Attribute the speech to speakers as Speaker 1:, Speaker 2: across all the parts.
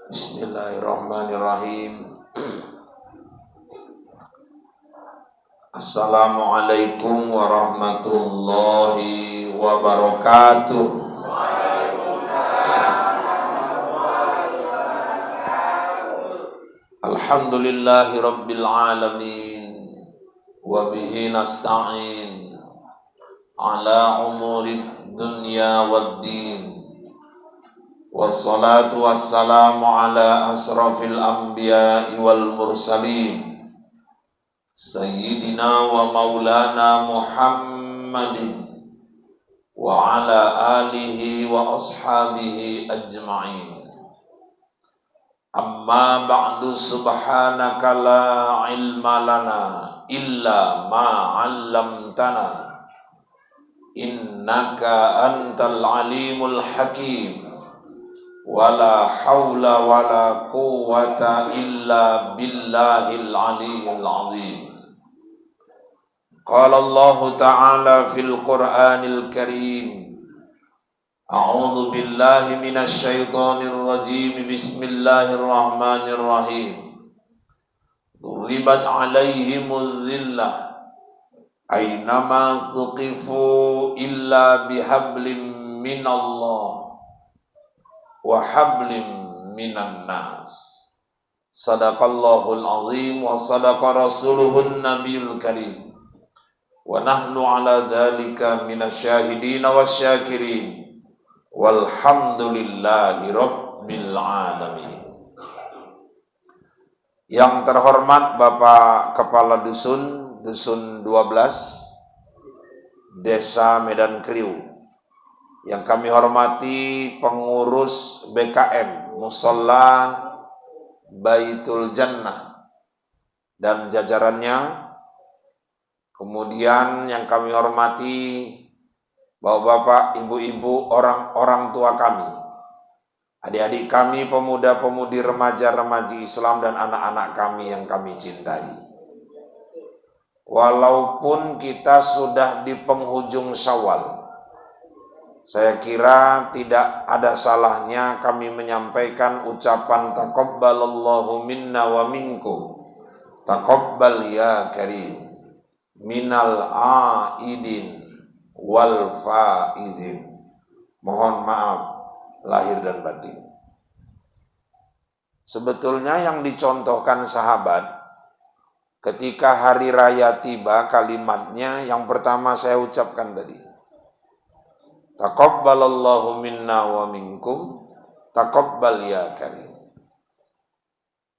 Speaker 1: Bismillahirrahmanirrahim. Assalamualaikum warahmatullahi wabarakatuh. Alhamdulillahi rabbil alamin. Wa bihi nasta'in ala umuri dunya waddin. Wassalatu wassalamu ala asrafil anbiya'i wal mursalin Sayyidina wa maulana Muhammadin wa ala alihi wa ashabihi ajma'in. Amma ba'du, subhanaka la ilma lana illa ma 'allamtana innaka antal alimul hakim. Wala haula wala quwwata illa billahil aliyyil azim. Qala Allah Ta'ala fil Qur'anil Karim. A'udzu billahi minasy syaithanir rajim. Bismillahirrahmanirrahim. Duribat 'alaihimuz zillah aynama thuqifu illa bihablim minallah wa hablim minan nas. Sadaqallahul azim wa sadaqa rasuluhun nabiyul karim. Wa nahnu ala dzalika minasyahidin wasyakirin. Walhamdulillahi rabbil alamin. Yang terhormat Bapak Kepala Dusun 12 Desa Medan Kriu. Yang kami hormati pengurus BKM Musalla Baitul Jannah dan jajarannya. Kemudian yang kami hormati bapak-bapak, ibu-ibu, orang tua kami, adik-adik kami, pemuda-pemudi, remaja-remaji Islam dan anak-anak kami yang kami cintai. Walaupun kita sudah di penghujung Syawal, saya kira tidak ada salahnya kami menyampaikan ucapan taqabbalallahu minna wa minkum. Taqabbal ya karim minal aidin wal faizin. Mohon maaf lahir dan batin. Sebetulnya yang dicontohkan sahabat ketika hari raya tiba, kalimatnya yang pertama saya ucapkan tadi, taqabbalallahu minna wa minkum, taqabbal ya karim.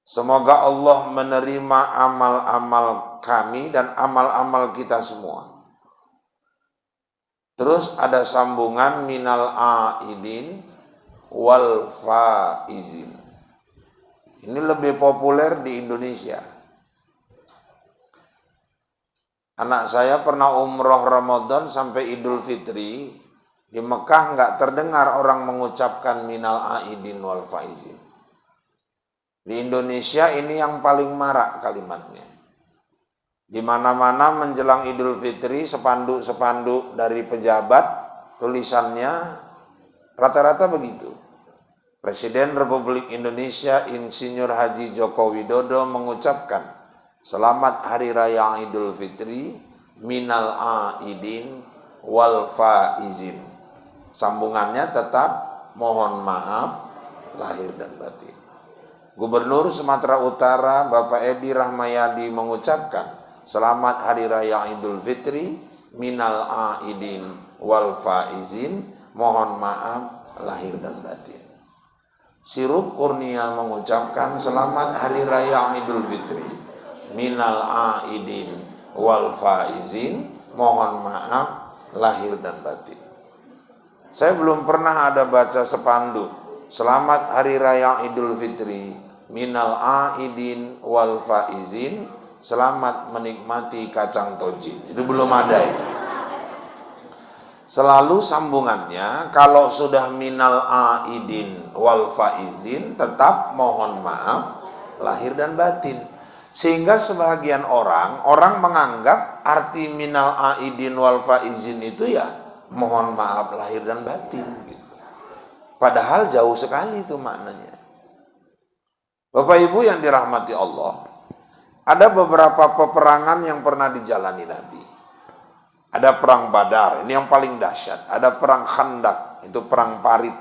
Speaker 1: Semoga Allah menerima amal-amal kami dan amal-amal kita semua. Terus ada sambungan minal aidin wal faizin. Ini lebih populer di Indonesia. Anak saya pernah umroh Ramadan sampai Idul Fitri. Di Mekah nggak terdengar orang mengucapkan minal aidin wal faizin. Di Indonesia ini yang paling marak kalimatnya. Di mana-mana menjelang Idul Fitri, spanduk-spanduk dari pejabat, tulisannya rata-rata begitu. Presiden Republik Indonesia Insinyur Haji Joko Widodo mengucapkan, selamat Hari Raya Idul Fitri, minal aidin wal faizin. Sambungannya tetap mohon maaf lahir dan batin. Gubernur Sumatera Utara Bapak Edi Rahmayadi mengucapkan selamat Hari Raya Idul Fitri minal aidin wal faizin, mohon maaf lahir dan batin. Sirup Kurnia mengucapkan selamat Hari Raya Idul Fitri minal aidin wal faizin, mohon maaf lahir dan batin. Saya belum pernah ada baca spanduk selamat Hari Raya Idul Fitri minal aidin wal faizin, selamat menikmati kacang tojin. Itu belum ada itu. Selalu sambungannya kalau sudah minal aidin wal faizin tetap mohon maaf lahir dan batin. Sehingga sebagian orang menganggap arti minal aidin wal faizin itu ya mohon maaf lahir dan batin gitu. Padahal jauh sekali itu maknanya. Bapak Ibu yang dirahmati Allah, ada beberapa peperangan yang pernah dijalani Nabi. Ada perang Badar, ini yang paling dahsyat. Ada perang Khandak, itu perang parit.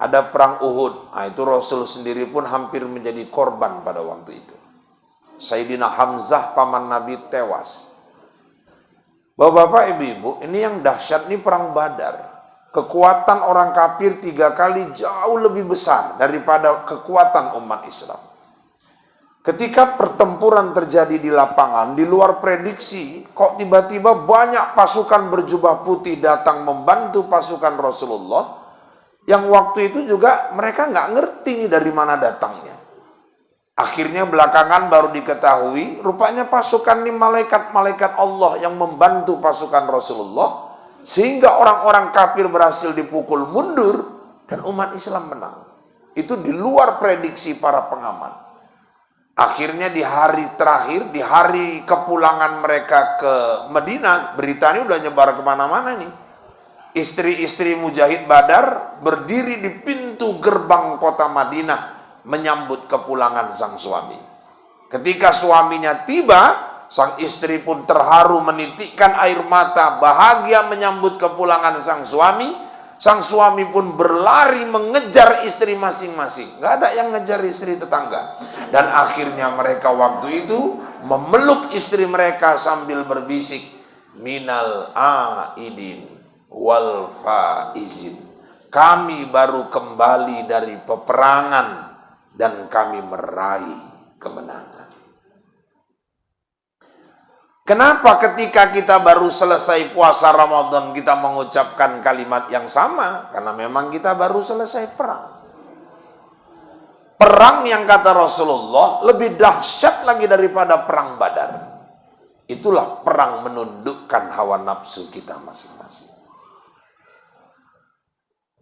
Speaker 1: Ada perang Uhud, nah itu Rasul sendiri pun hampir menjadi korban pada waktu itu. Sayyidina Hamzah paman Nabi tewas. Bapak-bapak, ibu-ibu, ini yang dahsyat, ini perang Badar. Kekuatan orang kafir 3 kali jauh lebih besar daripada kekuatan umat Islam. Ketika pertempuran terjadi di lapangan, di luar prediksi, kok tiba-tiba banyak pasukan berjubah putih datang membantu pasukan Rasulullah, yang waktu itu juga mereka nggak ngerti dari mana datangnya. Akhirnya belakangan baru diketahui, rupanya pasukan ini malaikat-malaikat Allah yang membantu pasukan Rasulullah, sehingga orang-orang kafir berhasil dipukul mundur, dan umat Islam menang. Itu di luar prediksi para pengamat. Akhirnya di hari terakhir, di hari kepulangan mereka ke Madinah, berita ini udah nyebar kemana-mana nih. Istri-istri mujahid Badar berdiri di pintu gerbang kota Madinah menyambut kepulangan sang suami. Ketika suaminya tiba, sang istri pun terharu menitikkan air mata, bahagia menyambut kepulangan sang suami. Sang suami pun berlari mengejar istri masing-masing. Gak ada yang ngejar istri tetangga. Dan akhirnya mereka waktu itu memeluk istri mereka sambil berbisik, minal aidin wal faizin. Kami baru kembali dari peperangan dan kami meraih kemenangan. Kenapa ketika kita baru selesai puasa Ramadan kita mengucapkan kalimat yang sama? Karena memang kita baru selesai perang. Perang yang kata Rasulullah lebih dahsyat lagi daripada perang Badar. Itulah perang menundukkan hawa nafsu kita masing-masing.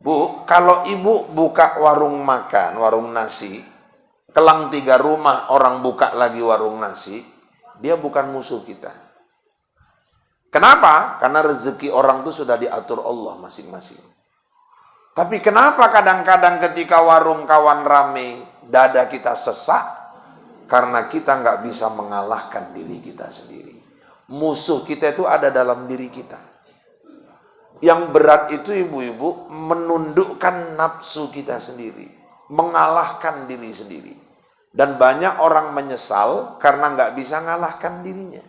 Speaker 1: Bu, kalau ibu buka warung makan, warung nasi, kelang 3 rumah orang buka lagi warung nasi, dia bukan musuh kita. Kenapa? Karena rezeki orang itu sudah diatur Allah masing-masing. Tapi kenapa kadang-kadang ketika warung kawan rame, dada kita sesak? Karena kita nggak bisa mengalahkan diri kita sendiri. Musuh kita itu ada dalam diri kita. Yang berat itu ibu-ibu menundukkan nafsu kita sendiri, mengalahkan diri sendiri. Dan banyak orang menyesal karena nggak bisa ngalahkan dirinya.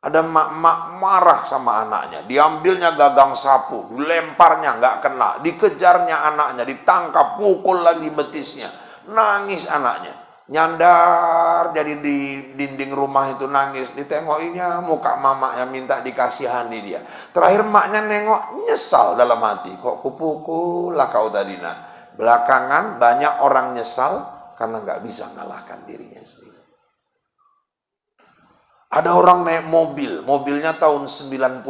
Speaker 1: Ada mak-mak marah sama anaknya, diambilnya gagang sapu, dilemparnya nggak kena, dikejarnya anaknya, ditangkap, pukul lagi betisnya, nangis anaknya, nyandar jadi di dinding rumah itu nangis, ditengokinya muka mamanya minta dikasihani dia. Terakhir maknya nengok, nyesal dalam hati, kok kupukul lah kau tadi nak. Belakangan banyak orang nyesal karena nggak bisa ngalahkan dirinya sendiri. Ada orang naik mobil, mobilnya tahun 92,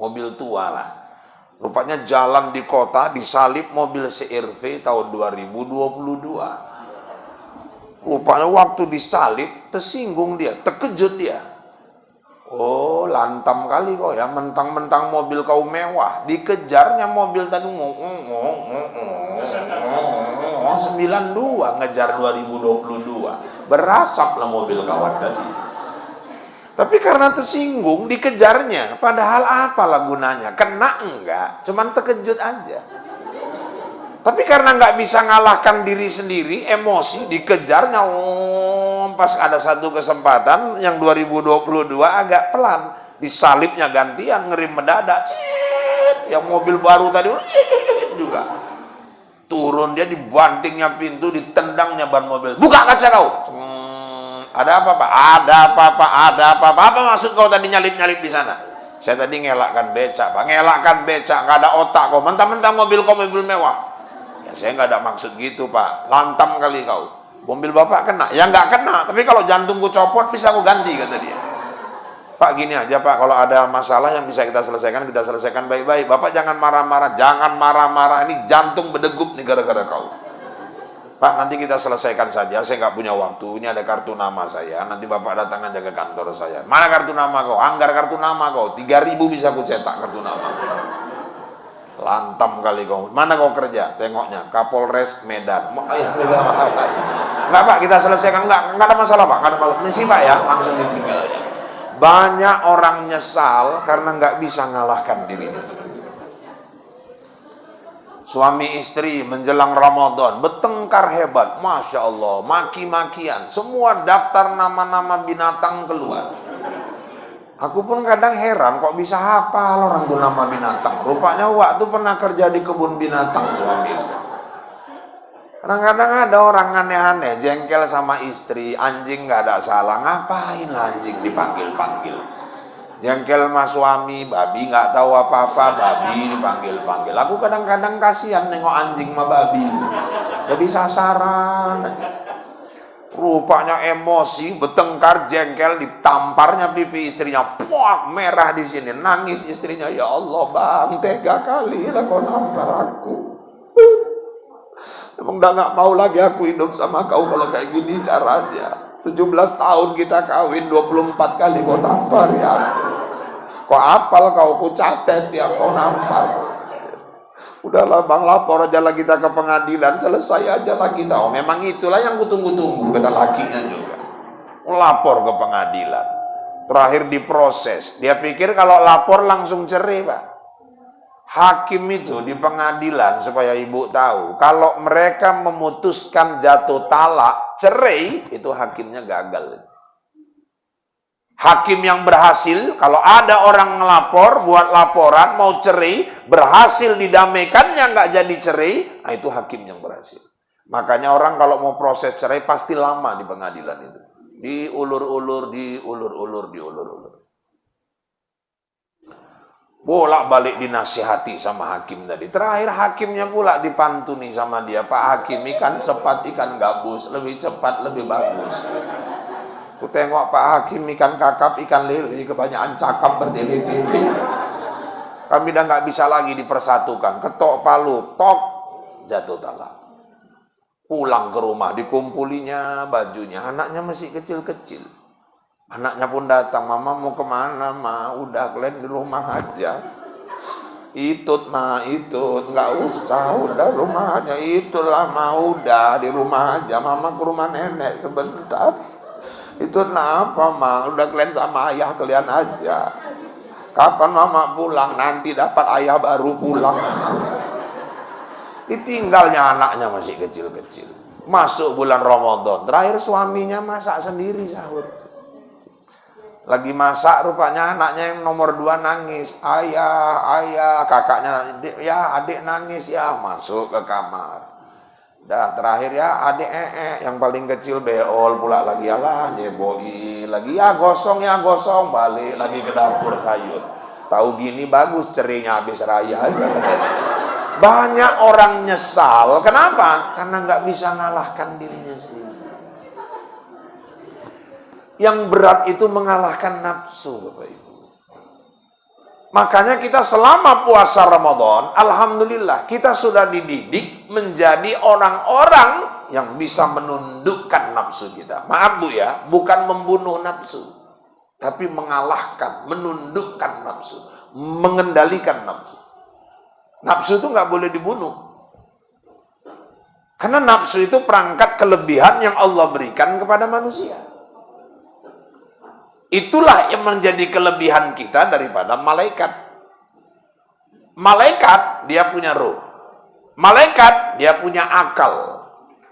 Speaker 1: mobil tua lah. Rupanya jalan di kota, disalip mobil CR-V tahun 2022. Rupanya waktu disalip, tersinggung dia, terkejut dia. Oh, lantam kali kau ya, mentang-mentang mobil kau mewah. Dikejarnya mobil tadi 92, ngejar 2022. Berasaplah mobil kawan tadi. Tapi karena tersinggung, dikejarnya. Padahal apalah gunanya? Kena enggak, cuman terkejut aja. Tapi karena nggak bisa ngalahkan diri sendiri, emosi, dikejarnya. Pas ada satu kesempatan, yang 2022 agak pelan. Disalipnya gantian, ngerim mendadak. Yang mobil baru tadi juga. Turun dia, dibantingnya pintu, ditendangnya ban mobil. Buka kaca kau! Ada apa Pak? Ada apa-apa? Ada apa-apa? Apa maksud kau tadi nyalip-nyalip di sana? Saya tadi ngelakkan becak, Pak. Ngelakkan becak, nggak ada otak kau. Mentang-mentang mobil kau mobil mewah. Ya saya nggak ada maksud gitu Pak. Lantam kali kau. Mobil Bapak kena? Ya nggak kena. Tapi kalau jantungku copot bisa aku ganti, kata dia. Pak gini aja Pak, kalau ada masalah yang bisa kita selesaikan baik-baik. Bapak jangan marah-marah, jangan marah-marah. Ini jantung berdegup nih gara-gara kau. Pak, nanti kita selesaikan saja, saya nggak punya waktu, ini ada kartu nama saya, nanti Bapak datang aja ke kantor saya. Mana kartu nama kau? Anggar kartu nama kau, 3.000 bisa aku cetak kartu nama. Lantam kali kau. Mana kau kerja? Tengoknya Kapolres Medan. Enggak Pak, kita selesaikan. Enggak ada masalah Pak. Enggak ada masalah. Misi Pak ya, langsung ditinggal ya. Banyak orang nyesal karena nggak bisa ngalahkan dirinya. Suami istri menjelang Ramadan bertengkar hebat, masya Allah, maki-makian, semua daftar nama-nama binatang keluar. Aku pun kadang heran kok bisa hafal orang tuh nama binatang. Rupanya waktu pernah kerja di kebun binatang suami istri. Kadang-kadang ada orang aneh-aneh, jengkel sama istri, anjing nggak ada salah, ngapain lah anjing dipanggil-panggil. Jengkel sama suami, babi nggak tahu apa-apa, babi dipanggil-panggil. Aku kadang-kadang kasihan nengok anjing sama babi, jadi sasaran. Rupanya emosi, bertengkar, jengkel, ditamparnya pipi istrinya, puak merah di sini, nangis istrinya, ya Allah bang, tega kali lah kau nampar aku. Emang udah gak mau lagi aku hidup sama kau kalau kayak gini caranya. 17 tahun kita kawin, 24 kali kau tampar ya. Kau apal kau, ku catet ya kau nampar. Udahlah bang, lapor aja lah kita ke pengadilan, selesai aja lah kita. Oh memang itulah yang kutunggu-tunggu, kata lakinya juga. Lapor ke pengadilan. Terakhir diproses. Dia pikir kalau lapor langsung cerai Pak. Hakim itu di pengadilan, supaya ibu tahu, kalau mereka memutuskan jatuh talak, cerai, itu hakimnya gagal. Hakim yang berhasil, kalau ada orang ngelapor, buat laporan, mau cerai, berhasil didamaikannya, nggak jadi cerai, nah itu hakim yang berhasil. Makanya orang kalau mau proses cerai, pasti lama di pengadilan itu. Diulur-ulur. Bolak-balik dinasihati sama hakim tadi. Terakhir hakimnya pula dipantuni sama dia. Pak Hakim, ikan sepat, ikan gabus. Lebih cepat, lebih bagus. Ku tengok Pak Hakim, ikan kakap, ikan lele. Kebanyakan cakap bertele-tele. Kami udah nggak bisa lagi dipersatukan. Ketok palu, tok, jatuh talak. Pulang ke rumah, dikumpulinya bajunya. Anaknya masih kecil-kecil. Anaknya pun datang, mama mau kemana ma? Udah kalian di rumah aja. Itut ma, itut, nggak usah, udah rumah aja. Itulah ma, udah di rumah aja. Mama ke rumah nenek sebentar. Itut apa ma? Udah kalian sama ayah kalian aja. Kapan mama pulang? Nanti dapat ayah baru pulang. Ditinggalnya anaknya masih kecil-kecil. Masuk bulan Ramadan, terakhir suaminya masak sendiri sahur. Lagi masak, rupanya anaknya yang nomor 2 nangis. Ayah, kakaknya, ya adik nangis ya, masuk ke kamar. Dah terakhir ya adik yang paling kecil beol pula lagi, alah nyeboi lagi, ya gosong, balik lagi ke dapur sayur. Tahu gini bagus, cerainya habis raya. Banyak orang nyesal, kenapa? Karena nggak bisa ngalahkan dirinya sendiri. Yang berat itu mengalahkan nafsu, Bapak Ibu. Makanya kita selama puasa Ramadan, alhamdulillah, kita sudah dididik menjadi orang-orang yang bisa menundukkan nafsu kita. Maaf Bu ya, bukan membunuh nafsu, tapi mengalahkan, menundukkan nafsu, mengendalikan nafsu. Nafsu itu nggak boleh dibunuh. Karena nafsu itu perangkat kelebihan yang Allah berikan kepada manusia. Itulah yang menjadi kelebihan kita daripada malaikat. Malaikat dia punya ruh. Malaikat dia punya akal.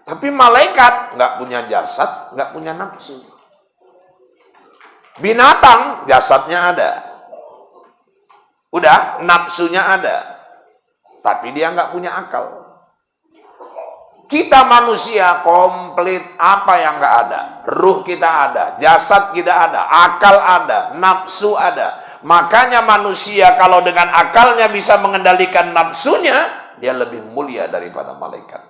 Speaker 1: Tapi malaikat nggak punya jasad, nggak punya nafsu. Binatang jasadnya ada. Udah, nafsunya ada. Tapi dia nggak punya akal. Kita manusia komplit, apa yang nggak ada? Ruh kita ada, jasad kita ada, akal ada, nafsu ada. Makanya manusia kalau dengan akalnya bisa mengendalikan nafsunya, dia lebih mulia daripada malaikat.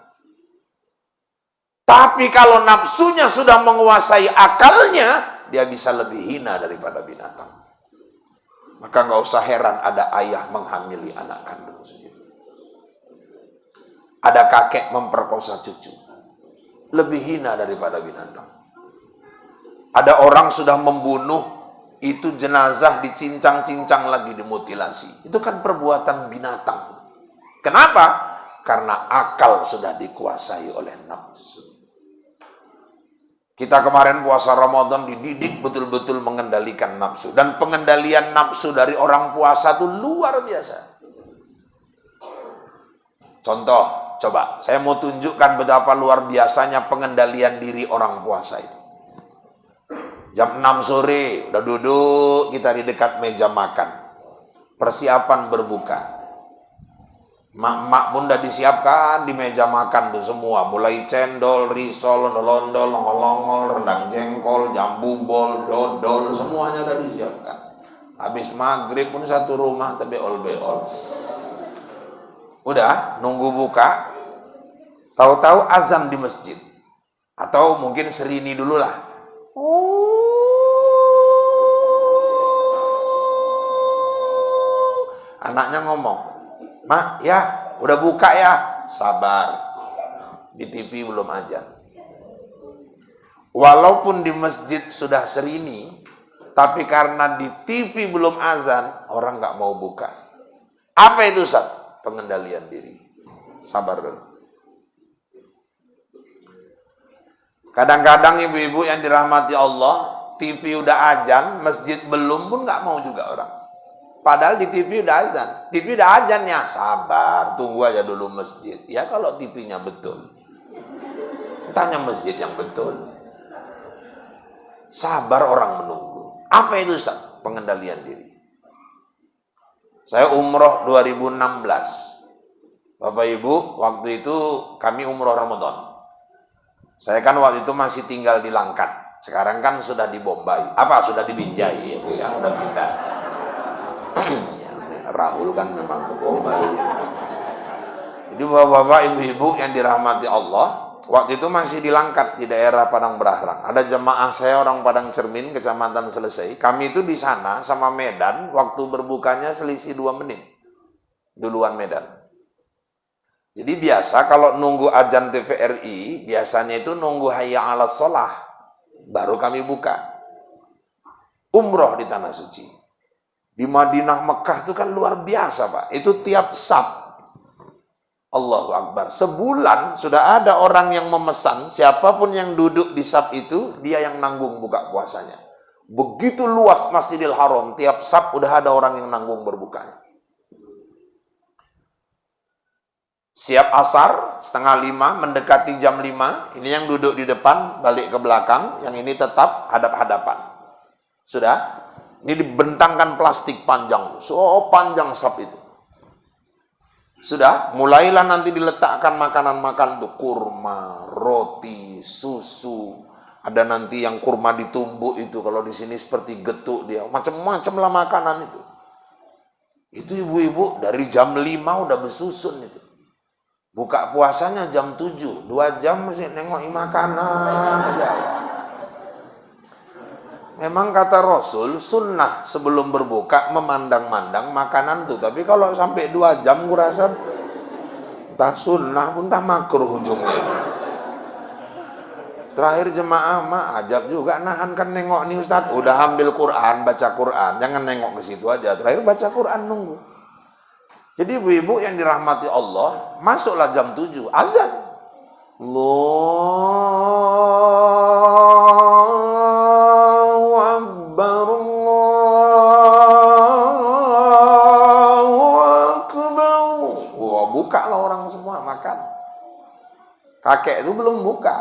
Speaker 1: Tapi kalau nafsunya sudah menguasai akalnya, dia bisa lebih hina daripada binatang. Maka nggak usah heran ada ayah menghamili anak kandung sendiri. Ada kakek memperkosa cucu. Lebih hina daripada binatang. Ada orang sudah membunuh, itu jenazah dicincang-cincang lagi, dimutilasi. Itu kan perbuatan binatang. Kenapa? Karena akal sudah dikuasai oleh nafsu. Kita kemarin puasa Ramadan dididik betul-betul mengendalikan nafsu. Dan pengendalian nafsu dari orang puasa itu luar biasa. Contoh, coba saya mau tunjukkan betapa luar biasanya pengendalian diri orang puasa itu. Jam 6 sore, udah duduk kita di dekat meja makan. Persiapan berbuka. Mak-mak pun udah disiapkan di meja makan tuh semua. Mulai cendol, risol, ondol-ondol, longol-longol, rendang jengkol, jambu bol, dodol, semuanya udah disiapkan. Habis maghrib pun satu rumah tapi all-be-all. Udah, nunggu buka. Tahu-tahu azan di masjid. Atau mungkin serini dulu lah. Anaknya ngomong, "Mak, ya, udah buka ya." Sabar. Di TV belum azan. Walaupun di masjid sudah serini, tapi karena di TV belum azan, orang nggak mau buka. Apa itu, Ustaz? Pengendalian diri. Sabar dulu. Kadang-kadang ibu-ibu yang dirahmati Allah, TV udah azan, masjid belum pun nggak mau juga orang. Padahal di TV udah azan. TV udah azan ya, sabar, tunggu aja dulu masjid. Ya kalau TV-nya betul. Tanya masjid yang betul. Sabar orang menunggu. Apa itu, Ustaz? Pengendalian diri. Saya umroh 2016. Bapak Ibu, waktu itu kami umroh Ramadan. Saya kan waktu itu masih tinggal di Langkat. Sekarang kan sudah di Bombay. Apa? Sudah di Binjai ya, udah pindah. Rahul kan memang ke Bombay. Jadi bapak-bapak, ibu-ibu yang dirahmati Allah, waktu itu masih di Langkat di daerah Padang Berahrang. Ada jemaah saya orang Padang Cermin, Kecamatan Selesai. Kami itu di sana sama Medan, waktu berbukanya selisih 2 menit. Duluan Medan. Jadi biasa kalau nunggu azan TVRI, biasanya itu nunggu hayya 'alas shalah, baru kami buka. Umroh di Tanah Suci. Di Madinah, Mekah itu kan luar biasa, Pak. Itu tiap Sab. Allahu Akbar. Sebulan sudah ada orang yang memesan, siapapun yang duduk di Sab itu, dia yang nanggung buka puasanya. Begitu luas Masjidil Haram, tiap Sab udah ada orang yang nanggung berbukanya. Siap asar, 4:30, mendekati jam 5, ini yang duduk di depan, balik ke belakang, yang ini tetap hadap-hadapan. Sudah? Ini dibentangkan plastik panjang, so panjang Sab itu. Sudah, mulailah nanti diletakkan makanan-makanan tuh, kurma, roti, susu. Ada nanti yang kurma ditumbuk itu, kalau di sini seperti getuk dia, macam-macam lah makanan itu. Itu ibu-ibu dari jam 5 udah bersusun itu. Buka puasanya jam 7, 2 jam masih nengoki makanan aja. Memang kata Rasul, sunnah sebelum berbuka memandang-mandang makanan tuh. Tapi kalau sampai 2 jam, gue rasa entah sunnah pun entah makruh ujungnya. Terakhir jemaah mah ajab juga, nahan kan nengok nih Ustaz. Udah ambil Quran, baca Quran. Jangan nengok ke situ aja. Terakhir baca Quran nunggu. Jadi ibu-ibu yang dirahmati Allah, masuklah jam 7, azan. Bukalah orang semua makan. Kakek itu belum buka.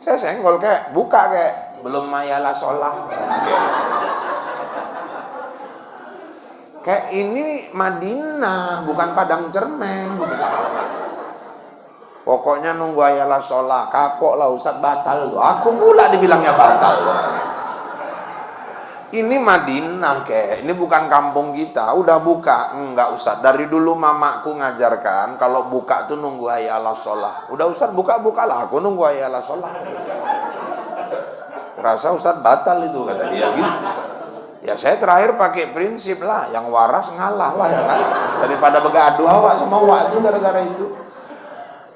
Speaker 1: Saya senggol kayak, buka kayak, belum mayalah sholah. Kayak ini Madinah, bukan Padang Cermen. Pokoknya nunggu ayalah sholah, kapok lah Ustaz, batal. Aku pula dibilangnya batal. Ini Madinah kayak, ini bukan kampung kita, udah buka. Enggak Ustaz, dari dulu mamaku ngajarkan, kalau buka tuh nunggu ayalah sholah. Udah Ustaz, buka-bukalah, aku nunggu ayalah sholah. Rasa Ustaz batal itu, kata dia gitu. Ya saya terakhir pakai prinsip lah, yang waras ngalah lah ya kan. Daripada begaduh awak sama awak itu gara-gara itu.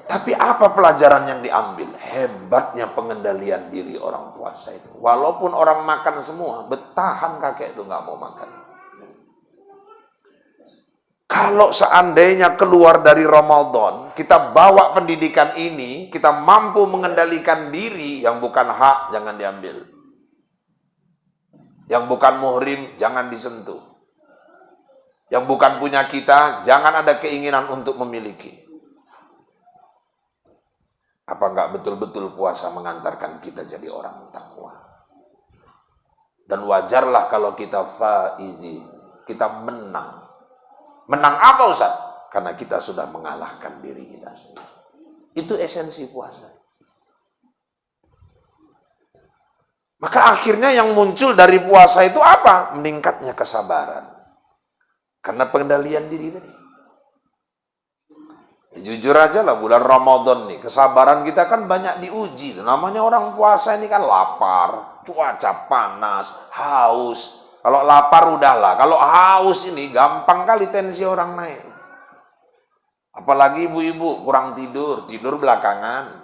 Speaker 1: Tapi apa pelajaran yang diambil? Hebatnya pengendalian diri orang puasa itu. Walaupun orang makan semua, bertahan kakek itu nggak mau makan. Kalau seandainya keluar dari Ramadan, kita bawa pendidikan ini, kita mampu mengendalikan diri, yang bukan hak jangan diambil. Yang bukan muhrim jangan disentuh. Yang bukan punya kita, jangan ada keinginan untuk memiliki. Apa enggak betul-betul puasa mengantarkan kita jadi orang takwa? Dan wajarlah kalau kita faizi, kita menang. Menang apa Ustaz? Karena kita sudah mengalahkan diri kita sendiri. Itu esensi puasa. Maka akhirnya yang muncul dari puasa itu apa? Meningkatnya kesabaran. Karena pengendalian diri tadi. Ya, jujur aja lah bulan Ramadan nih, kesabaran kita kan banyak diuji. Namanya orang puasa ini kan lapar, cuaca panas, haus. Kalau lapar udahlah, kalau haus ini gampang kali tensi orang naik. Apalagi ibu-ibu kurang tidur belakangan,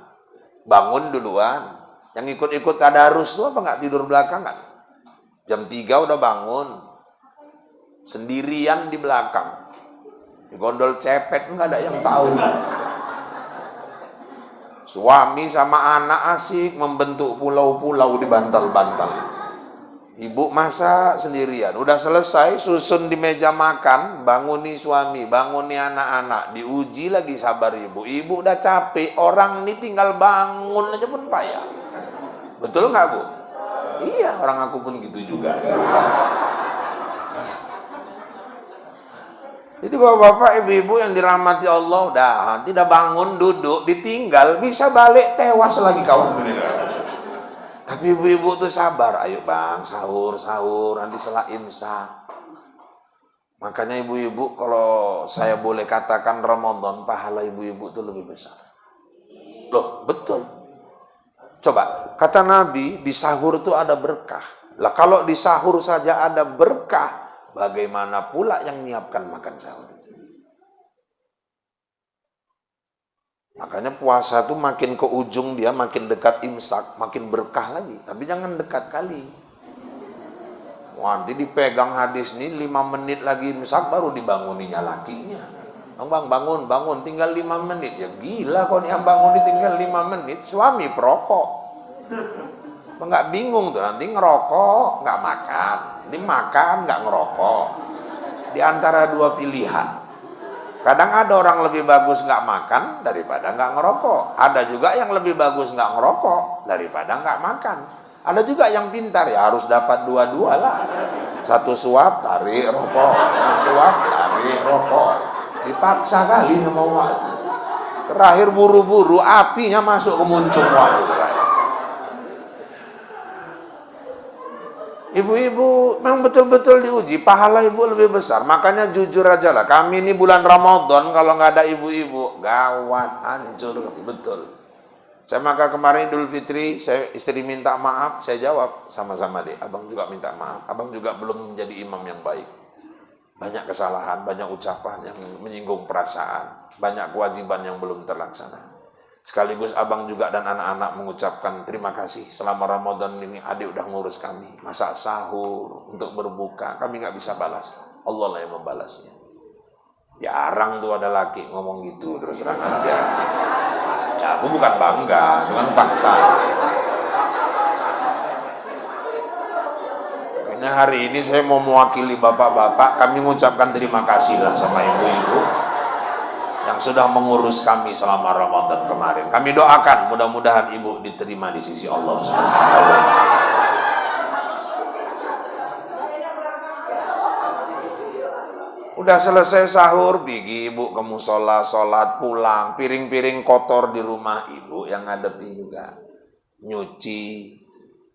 Speaker 1: bangun duluan. Yang ikut-ikut tadarus tuh apa nggak tidur belakangan? Jam 3 udah bangun, sendirian di belakang. Di gondol cepet nggak ada yang tahu. Suami sama anak asik membentuk pulau-pulau di bantal-bantal. Ibu masak sendirian, udah selesai, susun di meja makan, banguni suami, banguni anak-anak, diuji lagi sabar ibu. Ibu udah capek, orang ini tinggal bangun aja pun payah. Betul nggak Bu? Iya, orang aku pun gitu juga. Jadi bapak-bapak, ibu-ibu yang dirahmati Allah, tidak bangun, duduk, ditinggal, bisa balik tewas lagi kawan. Tapi ibu-ibu tuh sabar, ayo bang, sahur, nanti setelah imsak. Makanya ibu-ibu kalau saya boleh katakan Ramadan, pahala ibu-ibu tuh lebih besar. Loh, betul. Coba, kata Nabi, di sahur tuh ada berkah. Lah kalau di sahur saja ada berkah, bagaimana pula yang menyiapkan makan sahur? Makanya puasa tuh makin ke ujung dia makin dekat imsak, makin berkah lagi. Tapi jangan dekat kali. Nanti dipegang hadis nih 5 menit lagi imsak baru dibanguninya lakinya. Bang, bangun, tinggal 5 menit. Ya gila kok nih yang bangun tinggal 5 menit, suami perokok. Enggak bingung tuh, nanti ngerokok, nggak makan. Nanti makan, nggak ngerokok. Di antara dua pilihan. Kadang ada orang lebih bagus nggak makan daripada nggak ngerokok. Ada juga yang lebih bagus nggak ngerokok daripada nggak makan. Ada juga yang pintar ya harus dapat dua-dua lah. Satu suap tarik rokok, suap tarik rokok. Dipaksa kali sama waktu. Terakhir buru-buru apinya masuk ke muncung waktu. Ibu-ibu memang betul-betul diuji, pahala ibu lebih besar. Makanya jujur aja lah, kami ini bulan Ramadan kalau nggak ada ibu-ibu, gawat, hancur, betul. Saya maka kemarin Idul Fitri, istri minta maaf, saya jawab sama-sama deh. Abang juga minta maaf, abang juga belum menjadi imam yang baik. Banyak kesalahan, banyak ucapan yang menyinggung perasaan, banyak kewajiban yang belum terlaksana. Sekaligus abang juga dan anak-anak mengucapkan terima kasih selama Ramadan ini adik udah ngurus kami. Masak sahur, untuk berbuka, kami nggak bisa balas. Allah lah yang membalasnya. Jarang tuh ada laki ngomong gitu, terus terang aja. Ya aku bukan bangga, dengan fakta. Karena hari ini saya mau mewakili bapak-bapak, kami mengucapkan terima kasih lah sama ibu-ibu yang sudah mengurus kami selama Ramadan kemarin. Kami doakan mudah-mudahan ibu diterima di sisi Allah SWT. Udah selesai sahur, pergi ibu ke musola, sholat, pulang, piring-piring kotor di rumah ibu yang ngadepi juga. Nyuci,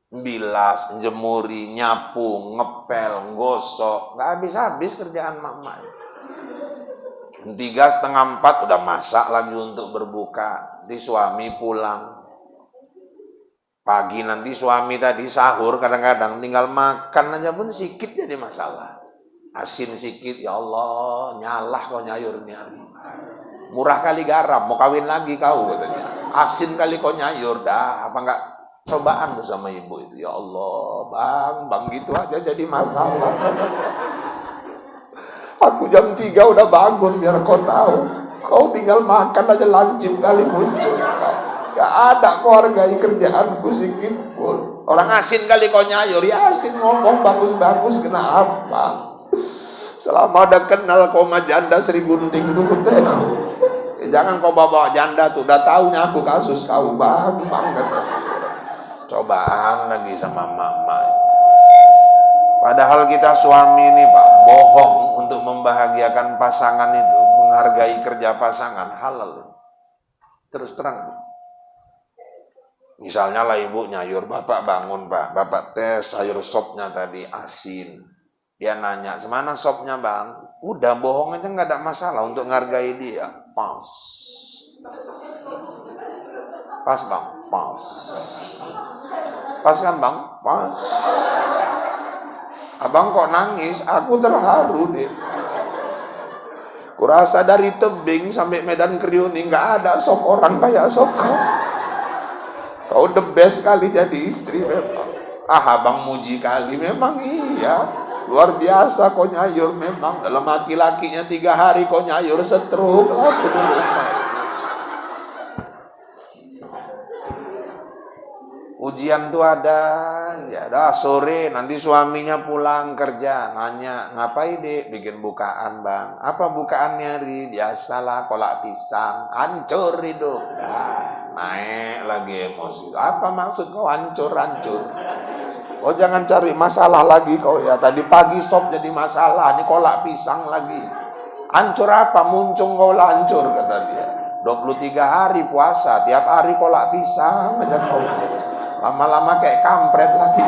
Speaker 1: bilas, jemuri, nyapu, ngepel, gosok, nggak habis-habis kerjaan mak-mak. 3:30, 4 udah masak lagi untuk berbuka. Di suami pulang. Pagi nanti suami tadi sahur kadang-kadang tinggal makan aja pun sikit jadi masalah. Asin sikit, ya Allah, nyalah kau nyayur nih hari. Murah kali garam, mau kawin lagi kau katanya. Asin kali kau nyayur, dah apa enggak cobaan bersama ibu itu. Ya Allah, bang gitu aja jadi masalah. Aku jam 3 udah bangun biar kau tahu. Kau tinggal makan aja lancip kali muncul. Gak ada kau hargai kerjaanku sedikit pun. Orang asin kali kau nyayur. Ya asin ngomong bagus-bagus kenapa? Selama udah kenal kau sama janda Sri Gunting itu jangan kau bawa janda tuh. Udah tahunya aku kasus kau bang kata. Cobaan lagi sama mama. Padahal kita suami ini Pak, bohong untuk membahagiakan pasangan itu, menghargai kerja pasangan, halal. Terus terang. Misalnya lah ibu nyayur, bapak bangun Pak, bapak tes sayur sopnya tadi asin. Dia nanya, semana sopnya bang? Udah bohong aja nggak ada masalah untuk menghargai dia. Pas. Pas bang, pas. Pas kan bang? Pas. Abang kok nangis? Aku terharu deh. Kurasa dari tebing sampai Medan Kriuni nggak ada sop orang kayak sop kau. Kau the best kali jadi istri memang. Abang muji kali memang iya. Luar biasa kau nyayur memang. Dalam hati lakinya 3 hari kau nyayur setruk. Ujian tuh ada, ya dah sore nanti suaminya pulang kerja, nanya ngapain dek, bikin bukaan bang, apa bukaannya ri, biasalah kolak pisang, hancur hidup, naik lagi emosi, apa maksud kau hancur? Kau jangan cari masalah lagi kau ya, tadi pagi sop jadi masalah, ini kolak pisang lagi, hancur apa, muncung kau hancur kata dia, 23 hari puasa, tiap hari kolak pisang aja kau. Lama-lama kayak kampret lagi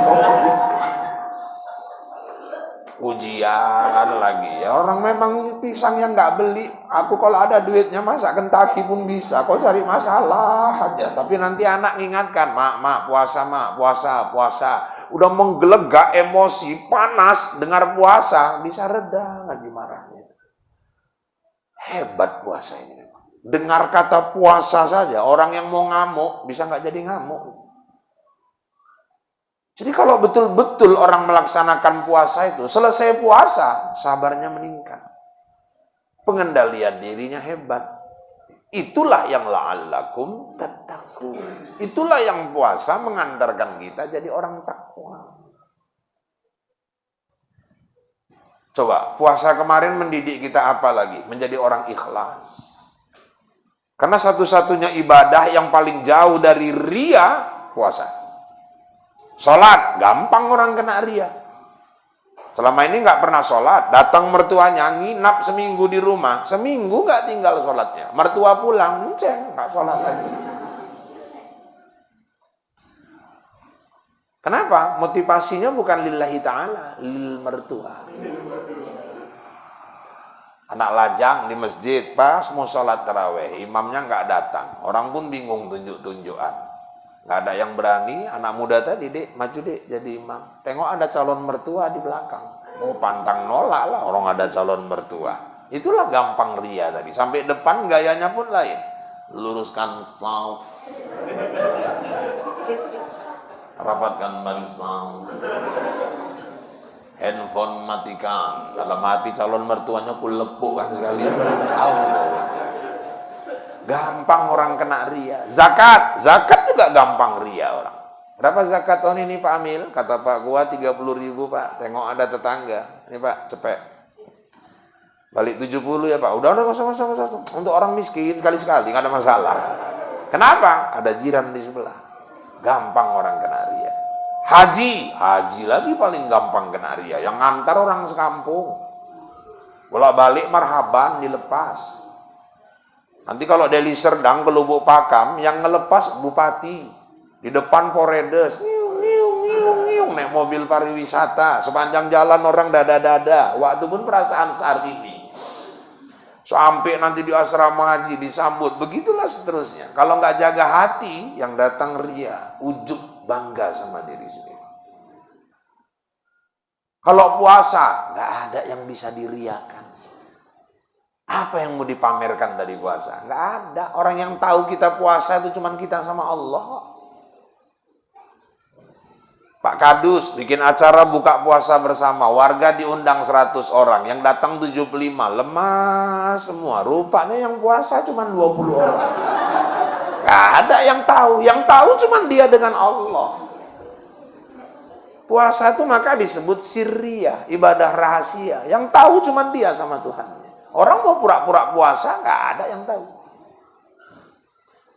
Speaker 1: ujian lagi ya. Orang memang pisang yang nggak beli. Aku kalau ada duitnya masak Kentucky pun bisa. Kau cari masalah aja. Tapi nanti anak ngingatkan, mak puasa mak, puasa. Udah menggelegak emosi, panas dengar puasa, bisa reda lagi marahnya. Hebat puasa ini. Dengar kata puasa saja, orang yang mau ngamuk bisa nggak jadi ngamuk. Jadi kalau betul-betul orang melaksanakan puasa itu, selesai puasa, sabarnya meningkat. Pengendalian dirinya hebat. Itulah yang la'allakum tattaqun. Itulah yang puasa mengantarkan kita jadi orang takwa. Coba, puasa kemarin mendidik kita apa lagi? Menjadi orang ikhlas. Karena satu-satunya ibadah yang paling jauh dari ria, puasa. Sholat, gampang orang kena ria. Selama ini nggak pernah sholat, datang mertuanya, nginap seminggu di rumah, seminggu nggak tinggal sholatnya. Mertua pulang, menceng, nggak sholat lagi. Kenapa? Motivasinya bukan lillahi ta'ala, lil mertua. Anak lajang di masjid, pas mau sholat taraweh, imamnya nggak datang. Orang pun bingung tunjuk-tunjukan. Nggak ada yang berani, anak muda tadi, dek, maju dek, jadi imam. Tengok ada calon mertua di belakang. Oh, pantang nolak lah, orang ada calon mertua. Itulah gampang ria tadi. Sampai depan gayanya pun lain. Luruskan saf. Rapatkan barisan. Handphone matikan. Dalam hati calon mertuanya pun lepuk kan sekalian. Gampang orang kena ria. Zakat juga gampang ria orang. Berapa zakat tahun ini Pak Amil? Kata Pak gua 30.000 Pak. Tengok ada tetangga. Ini Pak, cepet. Balik 70 ya Pak. Udah kosong. Untuk orang miskin sekali-sekali nggak ada masalah. Kenapa? Ada jiran di sebelah. Gampang orang kena ria. Haji lagi paling gampang kena ria. Yang ngantar orang sekampung. Bolak-balik marhaban dilepas. Nanti kalau Deli Serdang ke Lubuk Pakam, yang ngelepas bupati. Di depan Poredes, naik mobil pariwisata. Sepanjang jalan orang dada-dada. Waktu pun perasaan saat ini. Sampai nanti di asrama haji disambut. Begitulah seterusnya. Kalau nggak jaga hati, yang datang ria. Ujub bangga sama diri sendiri. Kalau puasa, nggak ada yang bisa diriakan. Apa yang mau dipamerkan dari puasa? Nggak ada. Orang yang tahu kita puasa itu cuma kita sama Allah. Pak Kadus bikin acara buka puasa bersama, warga diundang 100 orang, yang datang 75, lemas semua. Rupanya yang puasa cuma 20 orang. Gak ada yang tahu cuma dia dengan Allah. Puasa itu maka disebut sirriyah, ibadah rahasia. Yang tahu cuma dia sama Tuhannya. Orang mau pura-pura puasa, gak ada yang tahu.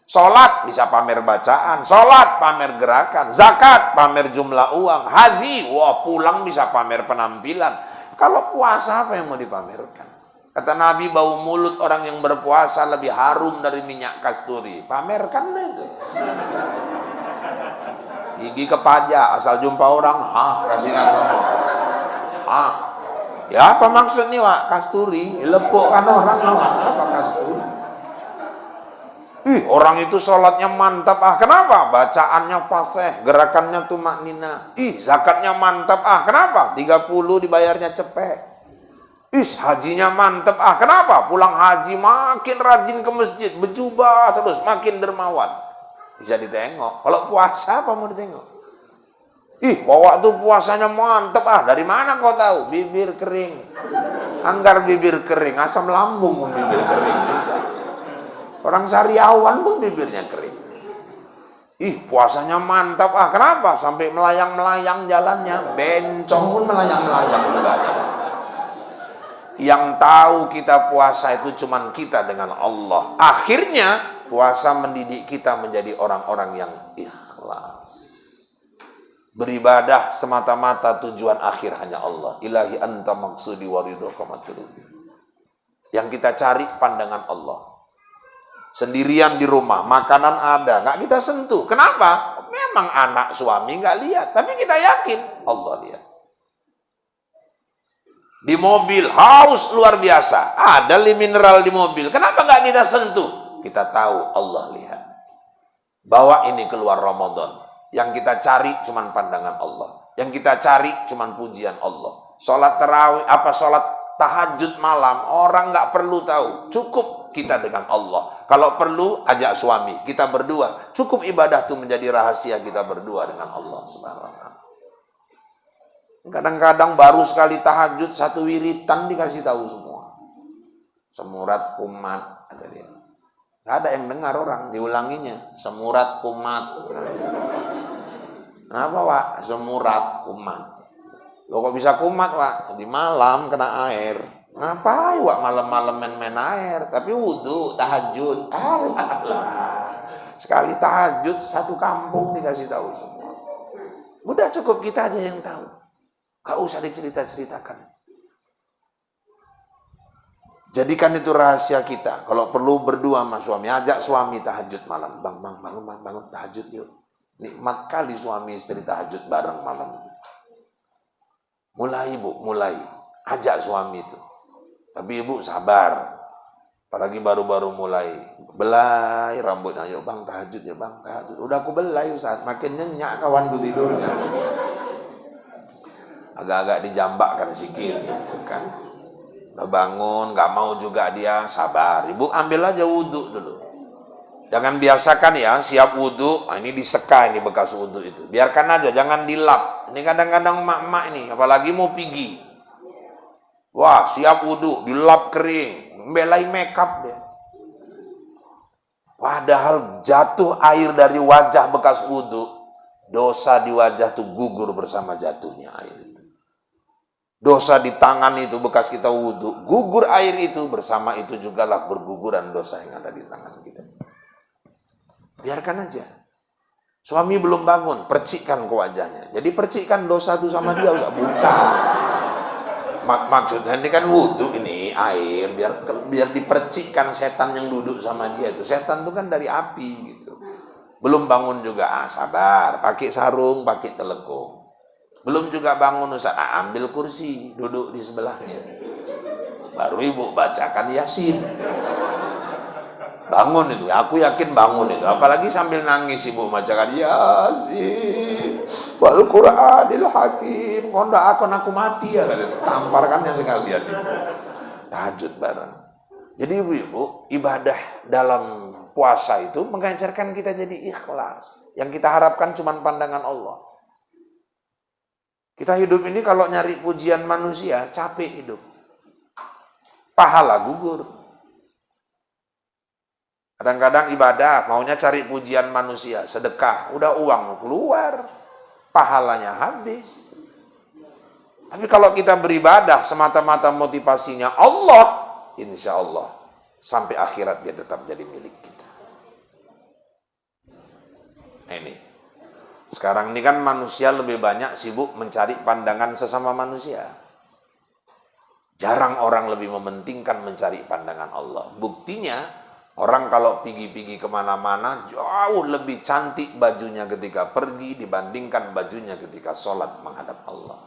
Speaker 1: Sholat bisa pamer bacaan, sholat pamer gerakan, zakat pamer jumlah uang, haji, wah pulang bisa pamer penampilan. Kalau puasa apa yang mau dipamerkan? Kata Nabi, bau mulut orang yang berpuasa lebih harum dari minyak kasturi. Pamerkan itu. Gigi kepajak, asal jumpa orang, kasihkan ngomong. Ya apa maksudnya, Wak? Kasturi, lepukkan orang, apa kasturi? Orang itu sholatnya mantap, kenapa? Bacaannya fasih, gerakannya tumakninah. Zakatnya mantap, kenapa? 30 dibayarnya cepet. Hajinya mantap, kenapa? Pulang haji makin rajin ke masjid, berjubah terus, makin dermawan. Bisa ditengok. Kalau puasa apa mau ditengok? Bawa tuh puasanya mantap, dari mana kau tahu? Bibir kering. Anggar bibir kering, asam lambung bibir kering. Orang sariawan pun bibirnya kering. Puasanya mantap, kenapa? Sampai melayang-melayang jalannya. Bencong pun melayang-melayang juga. Yang tahu kita puasa itu cuman kita dengan Allah. Akhirnya puasa mendidik kita menjadi orang-orang yang ikhlas. Beribadah semata-mata tujuan akhir hanya Allah. Ilahi anta maksudi wa ridhoka matlubi. Yang kita cari pandangan Allah. Sendirian di rumah, makanan ada, nggak kita sentuh. Kenapa? Memang anak suami nggak lihat, tapi kita yakin Allah lihat. Di mobil, haus luar biasa, ada mineral di mobil. Kenapa nggak kita sentuh? Kita tahu Allah lihat. Bawa ini keluar Ramadan. Yang kita cari cuman pandangan Allah. Yang kita cari cuman pujian Allah. Sholat tarawih, sholat tahajud malam, orang nggak perlu tahu. Cukup kita dengan Allah. Kalau perlu, ajak suami. Kita berdua. Cukup ibadah itu menjadi rahasia kita berdua dengan Allah Subhanahu wa Ta'ala. Kadang-kadang baru sekali tahajud, satu wiritan dikasih tahu semua. Semurat, kumat. Nggak ada yang dengar orang. Diulanginya. Semurat, kumat. Kenapa, Pak? Semurat, kumat. Loh kok bisa kumat, Pak? Di malam kena air. Ngapain Wak malam-malam main-main air? Tapi wudhu, tahajud. Alah. Sekali tahajud, satu kampung dikasih tahu semua. Udah cukup kita aja yang tahu. Gak usah dicerita-ceritakan. Jadikan itu rahasia kita. Kalau perlu berdua sama suami, ajak suami tahajud malam. Bang, bangun tahajud yuk. Nikmat kali suami istri tahajud bareng malam itu. Mulai Bu, mulai. Ajak suami itu. Tapi ibu sabar. Apalagi baru-baru mulai. Belai rambutnya. Ayo bang tahajud ya bang tahajud. Udah aku belai Ustaz. Makin nyenyak kawanku tidurnya. Agak-agak dijambakkan sikit. Gitu kan. Udah bangun. Gak mau juga dia. Sabar. Ibu ambil aja wudhu dulu. Jangan biasakan ya. Siap wudhu. Ini diseka ini bekas wudhu itu. Biarkan aja. Jangan dilap. Ini kadang-kadang emak-emak ini. Apalagi mau pergi. Wah, siap wudhu, dilap kering, membelai makeup dia. Padahal jatuh air dari wajah bekas wudhu, dosa di wajah itu gugur bersama jatuhnya air itu. Dosa di tangan itu bekas kita wudhu, gugur air itu, bersama itu juga lah berguguran dosa yang ada di tangan kita. Biarkan aja. Suami belum bangun, percikkan ke wajahnya. Jadi percikkan dosa itu sama dia, bukan. Maksudnya ini kan wudhu ini air biar dipercikkan setan yang duduk sama dia itu. Setan itu kan dari api gitu. Belum bangun juga, sabar, pakai sarung, pakai telekung. Belum juga bangun Ustaz, ambil kursi, duduk di sebelahnya. Baru ibu bacakan Yasin. Bangun itu, aku yakin bangun itu. Apalagi sambil nangis ibu bacakan Yasin, wal Qur'anil Hakim. Konda aku mati ya, tamparkannya sekalian itu. Tahajud bareng. Jadi ibu-ibu, ibadah dalam puasa itu mengajarkan kita jadi ikhlas. Yang kita harapkan cuma pandangan Allah. Kita hidup ini kalau nyari pujian manusia, capek hidup. Pahala gugur. Kadang-kadang ibadah, maunya cari pujian manusia, sedekah, udah uang keluar, pahalanya habis. Tapi kalau kita beribadah semata-mata motivasinya Allah, insya Allah sampai akhirat dia tetap jadi milik kita. Nah, ini. Sekarang ini kan manusia lebih banyak sibuk mencari pandangan sesama manusia. Jarang orang lebih mementingkan mencari pandangan Allah. Buktinya, orang kalau pergi-pergi kemana-mana, jauh lebih cantik bajunya ketika pergi dibandingkan bajunya ketika sholat menghadap Allah.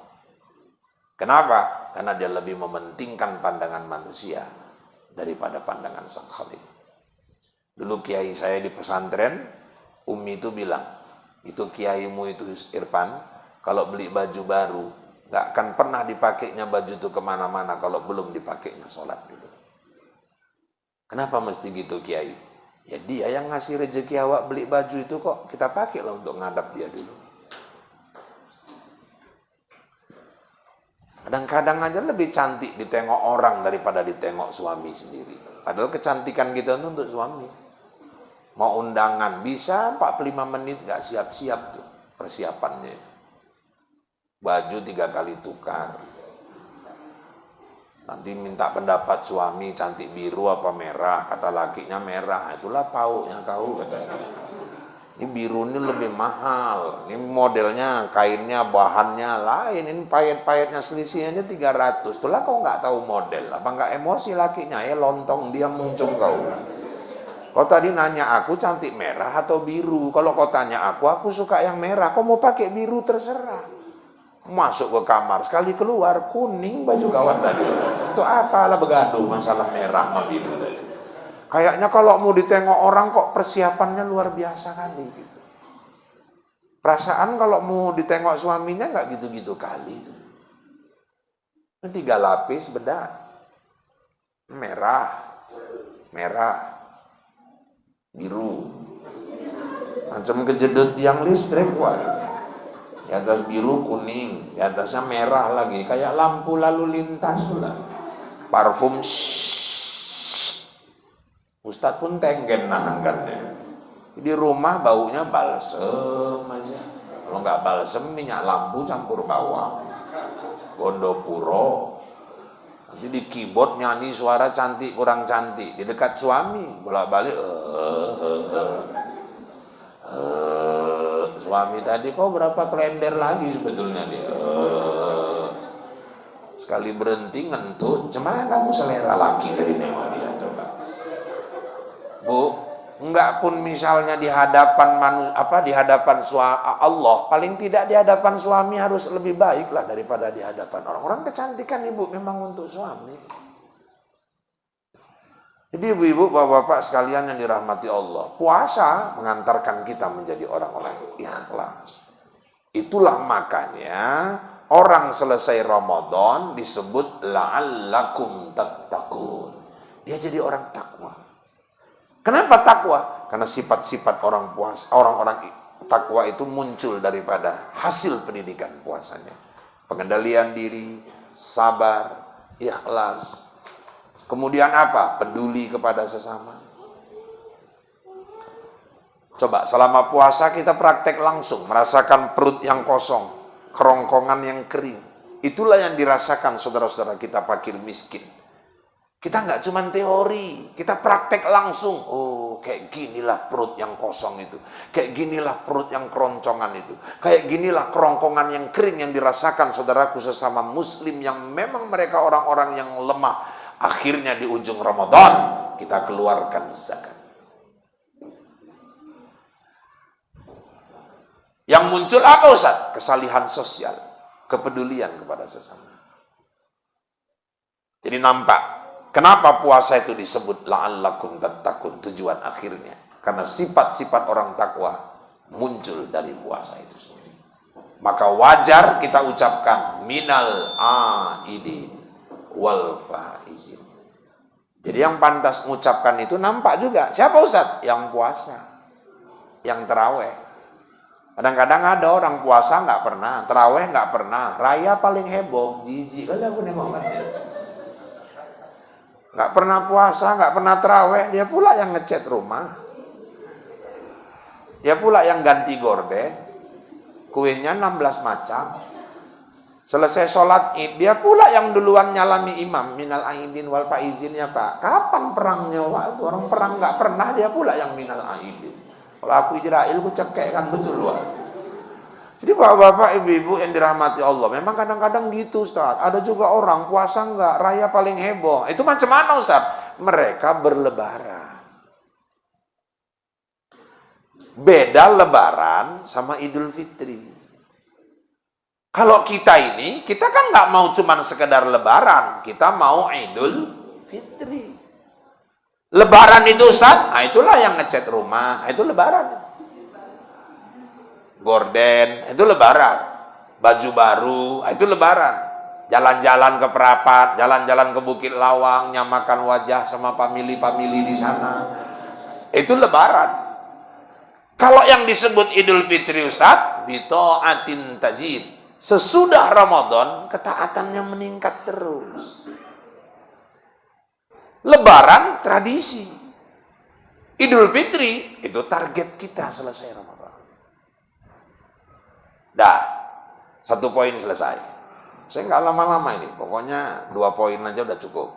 Speaker 1: Kenapa? Karena dia lebih mementingkan pandangan manusia daripada pandangan Sang Khalik. Dulu kiai saya di pesantren, Umi itu bilang, itu kiaimu itu Irfan, kalau beli baju baru, gak akan pernah dipakainya baju itu kemana-mana kalau belum dipakainya sholat dulu. Kenapa mesti gitu kiai? Ya dia yang ngasih rezeki awak beli baju itu kok kita pakai lah untuk ngadap dia dulu. Kadang-kadang aja lebih cantik ditengok orang daripada ditengok suami sendiri. Padahal kecantikan kita itu untuk suami. Mau undangan bisa 45 menit gak siap-siap tuh persiapannya. Baju 3 kali tukar. Nanti minta pendapat suami cantik biru apa merah. Kata lakinya merah. Itulah pauknya kau katanya. Ini biru ini lebih mahal. Ini modelnya, kainnya, bahannya lain. Ini payet-payetnya selisihnya 300. Itulah kau nggak tahu model. Apa nggak emosi lakinya? Lontong dia muncul kau. Kau tadi nanya aku cantik merah atau biru. Kalau kau tanya aku suka yang merah. Kau mau pakai biru terserah. Masuk ke kamar, sekali keluar kuning baju kawan tadi. Itu apalah begaduh masalah merah sama biru tadi. Kayaknya kalau mau ditengok orang kok persiapannya luar biasa kali gitu. Perasaan kalau mau ditengok suaminya nggak gitu-gitu kali. Ini 3 lapis bedak. Merah, biru. Macam kejedut tiang listrik waduh. Di atas biru kuning, di atasnya merah lagi, kayak lampu lalu lintas lah. Parfum Ustadz pun tenggen nahankannya. Di rumah baunya balsem aja. Kalau nggak balsem minyak lampu campur bawang. Gondopuro. Nanti di keyboard nyanyi suara cantik kurang cantik. Di dekat suami bolak-balik suami tadi kok berapa kalender lagi sebetulnya dia. Sekali berhenti ngentut, cuman kamu selera laki dari nengok dia coba. Bu, enggak pun misalnya di hadapan Allah, paling tidak di hadapan suami harus lebih baik lah daripada di hadapan orang. Kecantikan ibu memang untuk suami. Jadi ibu-ibu, bapak-bapak sekalian yang dirahmati Allah, puasa mengantarkan kita menjadi orang-orang ikhlas. Itulah makanya orang selesai Ramadan disebut la'allakum tattaqun. Dia jadi orang takwa. Kenapa takwa? Karena sifat-sifat orang-orang takwa itu muncul daripada hasil pendidikan puasanya. Pengendalian diri, sabar, ikhlas. Kemudian apa? Peduli kepada sesama. Coba selama puasa kita praktek langsung, merasakan perut yang kosong, kerongkongan yang kering. Itulah yang dirasakan saudara-saudara kita fakir miskin. Kita nggak cuma teori, kita praktek langsung. Oh, kayak ginilah perut yang kosong itu. Kayak ginilah perut yang keroncongan itu. Kayak ginilah kerongkongan yang kering yang dirasakan saudaraku sesama muslim yang memang mereka orang-orang yang lemah. Akhirnya di ujung Ramadan kita keluarkan zakat. Yang muncul apa Ustaz? Kesalihan sosial, kepedulian kepada sesama. Jadi nampak kenapa puasa itu disebut la'allakum tattaqun, tujuan akhirnya. Karena sifat-sifat orang takwa muncul dari puasa itu sendiri. Maka wajar kita ucapkan minal aidin wal faizin. Jadi yang pantas mengucapkan itu nampak juga. Siapa Ustaz? Yang puasa, yang terawih. Kadang-kadang ada orang puasa nggak pernah, terawih nggak pernah, raya paling heboh, jijik kali aku nengok kan dia. Nggak pernah puasa, nggak pernah terawih, dia pula yang ngecat rumah. Dia pula yang ganti gorden, kuenya 16 macam. Selesai sholat id, dia pula yang duluan nyalami imam, minal aidin wal faizin ya Pak. Kapan perangnya waktu orang perang nggak pernah, dia pula yang minal aidin. Kalau aku Israel, aku cekek kan betul Wak. Jadi bapak-bapak, ibu-ibu yang dirahmati Allah, memang kadang-kadang gitu Ustaz. Ada juga orang puasa nggak, raya paling heboh. Itu macam mana Ustaz? Mereka berlebaran. Beda lebaran sama Idul Fitri. Kalau kita ini, kita kan nggak mau cuman sekedar lebaran, kita mau Idul Fitri. Lebaran itu Ustaz, nah itulah yang ngecat rumah, itu lebaran. Gorden, itu lebaran. Baju baru, itu lebaran. Jalan-jalan ke Perapat, jalan-jalan ke Bukit Lawang, nyamakan wajah sama famili-famili di sana. Itu lebaran. Kalau yang disebut Idul Fitri Ustaz, bita'atin tajid. Sesudah Ramadan, ketaatannya meningkat terus. Lebaran tradisi. Idul Fitri itu target kita selesai Ramadan. Dah, 1 poin selesai. Saya nggak lama-lama ini, pokoknya 2 poin aja udah cukup.